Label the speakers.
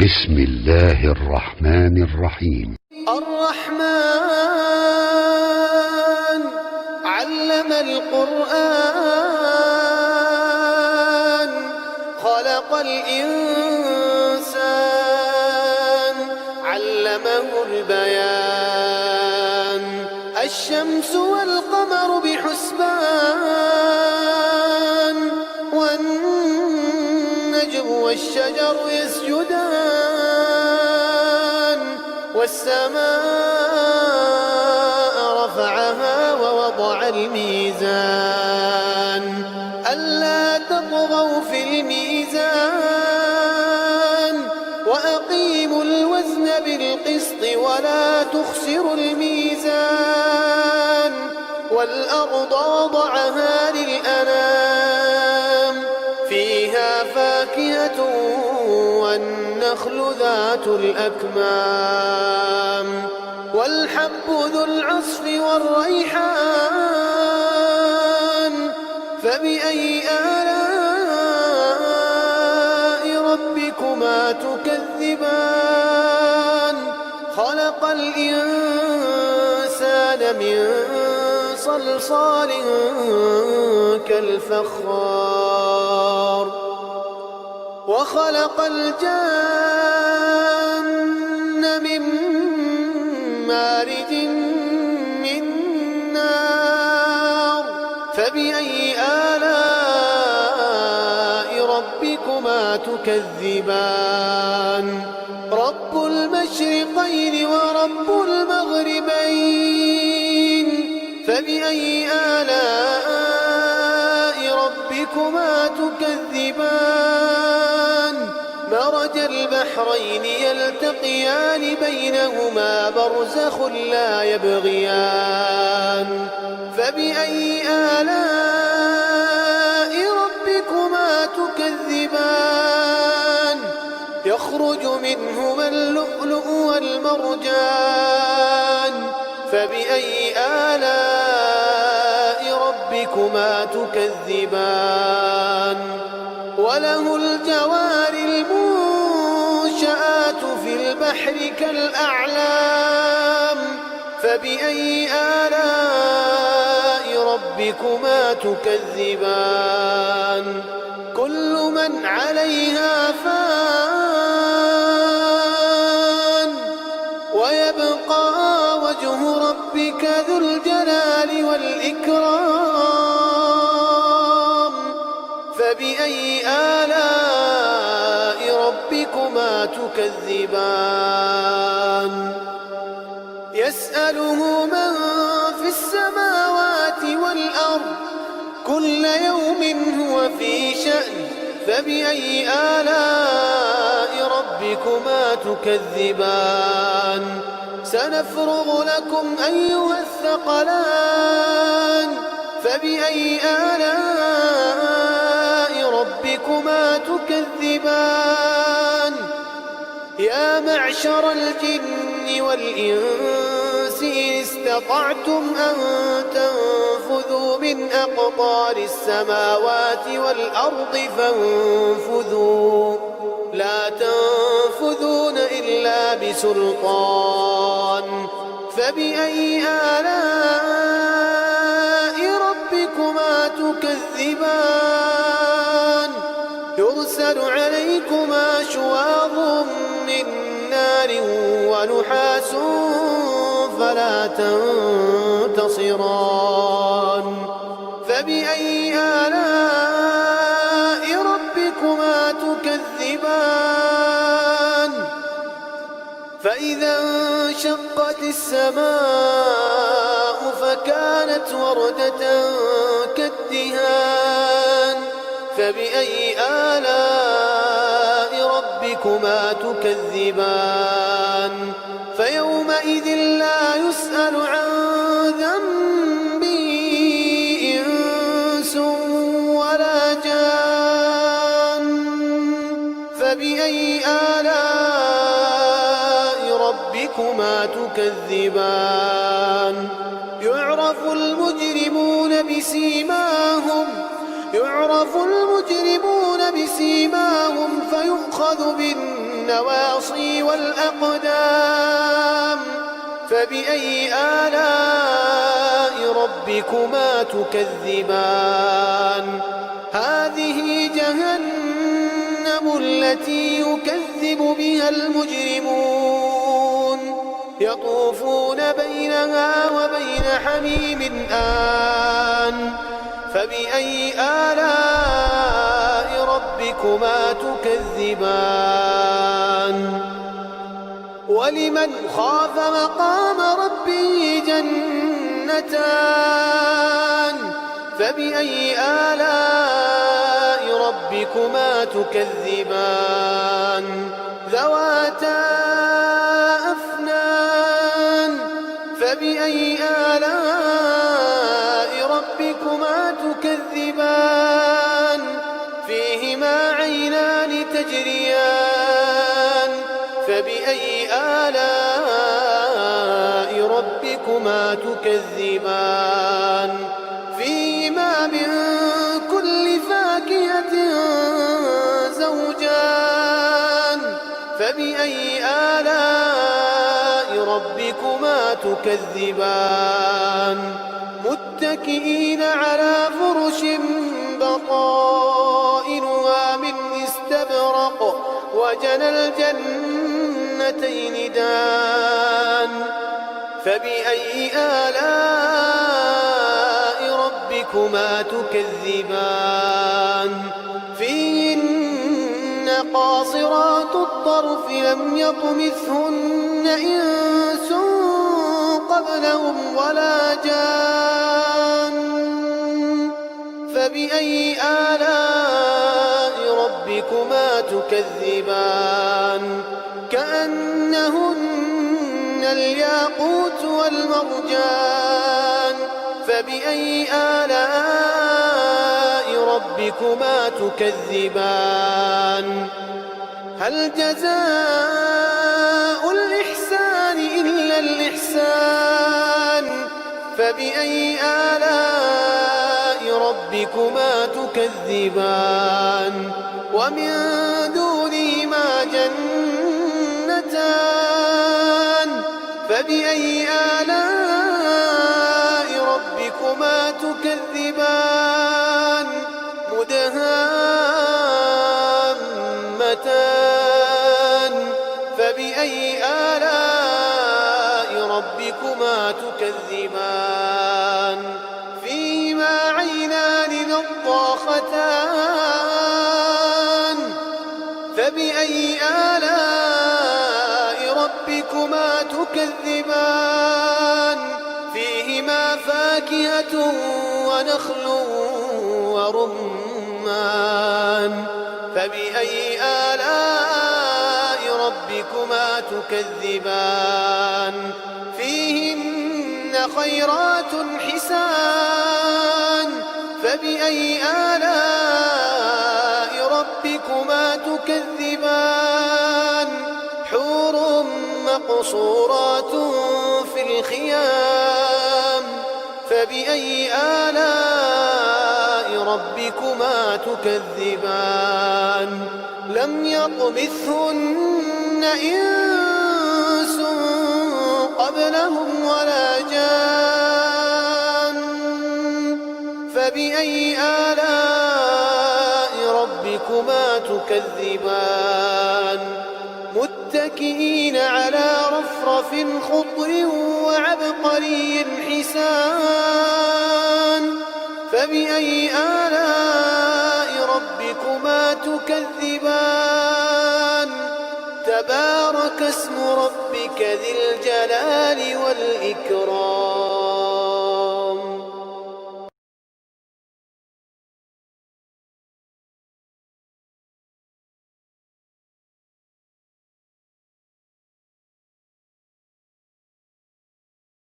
Speaker 1: بسم الله الرحمن الرحيم.
Speaker 2: الرحمن علم القرآن خلق الإنسان علمه البيان الشمس والقمر بحسبان والنجم والشجر يسجدان والسماء رفعها ووضع الميزان ألا تطغوا في الميزان وأقيموا الوزن بالقسط ولا تخسروا الميزان والأرض وضعها للأنام فيها فاكهة والنخل ذات الأكمام والحب ذو العصف والريحان فبأي آلاء ربكما تكذبان خلق الإنسان من صلصال كالفخار وخلق الجن من مارج من نار فبأي آلاء ربكما تكذبان رب المشرقين ورب المغربين فبأي آلاء ربكما تكذبان مرج البحرين يلتقيان بينهما برزخ لا يبغيان فبأي آلاء ربكما تكذبان يخرج منهما اللؤلؤ والمرجان فبأي آلاء ربكما تكذبان وله الجوار المنشآت في البحر كالأعلام فبأي آلاء ربكما تكذبان كل من عليها فان ويبقى وجه ربك ذو الجلال والإكرام فبأي آلاء ربكما تكذبان يسأله من في السماوات والأرض كل يوم هو في شأن فبأي آلاء ربكما تكذبان سنفرغ لكم أيها الثقلان فبأي آلاء ربكما تكذبان يا معشر الجن والإنس إن استطعتم أن تنفذوا من أقطار السماوات والأرض فانفذوا لا تنفذون إلا بسلطان فبأي آلاء ربكما تكذبان يرسل عليكما شواظ من نار ونحاس فلا تنتصران فبأي آلاء ربكما تكذبان فإذا انشقت السماء فكانت وردة كالدهان فبأي آلاء ربكما تكذبان فيومئذ لا يسأل عن ذنبه إنس ولا جان فبأي آلاء ربكما تكذبان يعرف المجرمون بسيماهم فيؤخذ بالنسبة النواصي والأقدام فبأي آلاء ربكما تكذبان هذه جهنم التي يكذب بها المجرمون يطوفون بينها وبين حميم آن فبأي آلاء ربكما تكذبان ولمن خاف مقام ربه جنتان فبأي آلاء ربكما تكذبان ذواتا أفنان فبأي آلاء ربكما تكذبان فيهما عينان تجريان فبأي آلاء ربكما تكذبان فيهما من كل فاكهة زوجان فبأي آلاء ربكما تكذبان متكئين على فرش بطائنها من استبرق وجنى الجنتين دان فبأي آلاء ربكما تكذبان فيهن قاصرات الطرف لم يطمثهن إنس قبلهم ولا جان فبأي آلاء ربكما تكذبان كأنهن الياقوت والمرجان فبأي آلاء ربكما تكذبان هل جزاء الإحسان إلا الإحسان فبأي آلاء ربكما تكذبان ومن دونهما جنتان فبأي آلاء ربكما تكذبان مدهامتان فبأي آلاء ربكما تكذبان فيهما عينان نضاختان فبأي آلاء ربكما تكذبان فيهما فاكهة ونخل ورمان فبأي آلاء ربكما تكذبان فيهن خيرات حسان فبأي آلاء ربكما تكذبان حور مقصورات في الخيام فبأي آلاء ربكما تكذبان لم يطمثهن إنس قبلهم ولا جان فبأي آلاء ربكما تكذبان متكئين على رفرف خضر وعبقري حسان فبأي آلاء ربكما تكذبان تبارك اسم ربك ذي الجلال والإكرام